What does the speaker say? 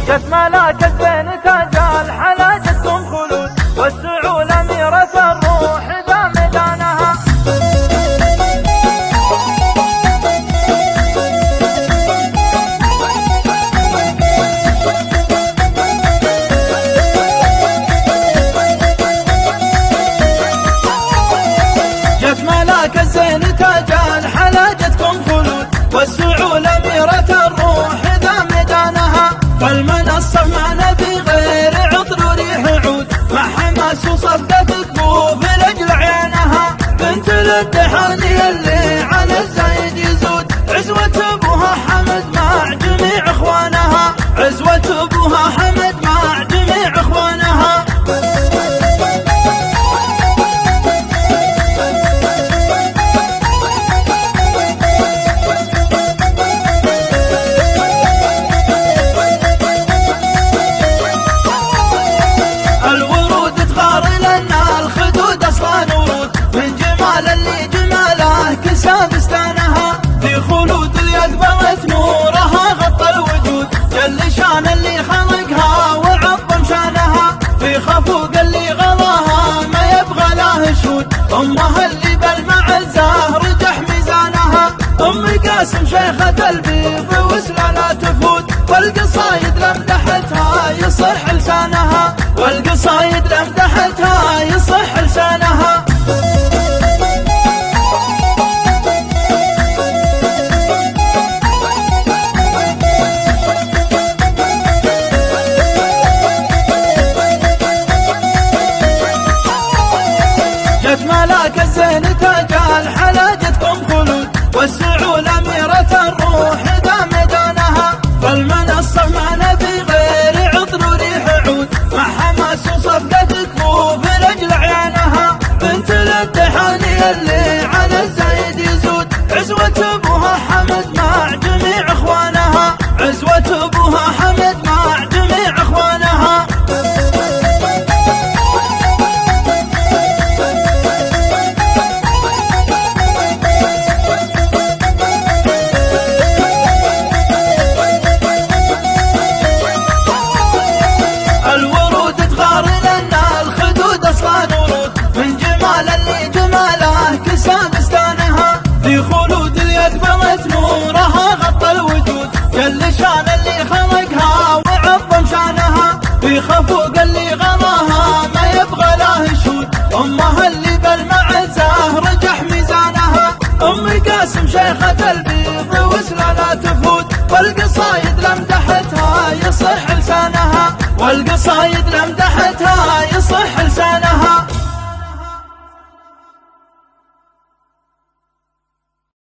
جت ملاك الزين تاج الحلا جتكم خلود، وسعوا الأميرة الروح ذا ميدانها. جت ملاك الزين تاج الحلا جتكم خلود، وسعوا الأميرة الروح ذا ميدانها. فالمنصة معنا بغير عطر وريح عود، مع حماس وصفقة كفوف لأجل عيانها. بنت الدحاني اللي على الزايد يزود، عزوة أبوها حمد مع جميع إخوانها. عزوة أبوها حمد مع جميع إخوانها. اللي جماله كسى بستانها، في خلود اليد بغت نورها غطى الوجود. جل شان اللي خلقها وعظم شانها، في خفوق اللي غلاها ما يبغى له شهود. امها اللي بالمعزه رجح ميزانها، ام قاسم شيخة البيض وسلا لا تفوت. والقصايد لمدحتها يصح لسانها، والقصايد لمدحتها يصح لسانها. ملاك الزين تاج الحلا جتكم خلود، وسعوا الأميرة الروح ذا ميدانها. فالمنصة معنا بغير عطر وريح عود، مع حماس وصفقة كفوف لأجل عيانها. بنت الدحاني اللي على الزايد يزود، عزوة أبوها حمد مع جميع إخوانها. عزوة أبوها حمد مع جميع إخوانها. في خلود اليد بغت نورها غطى الوجود. جل شان اللي خلقها وعظم شانها، في خفوق اللي غلاها ما يبغى له شهود. امها اللي بالمعزه رجح ميزانها، ام قاسم شيخة البيض وسلا لا تفوت. والقصايد لمدحتها يصح لسانها، والقصايد لمدحتها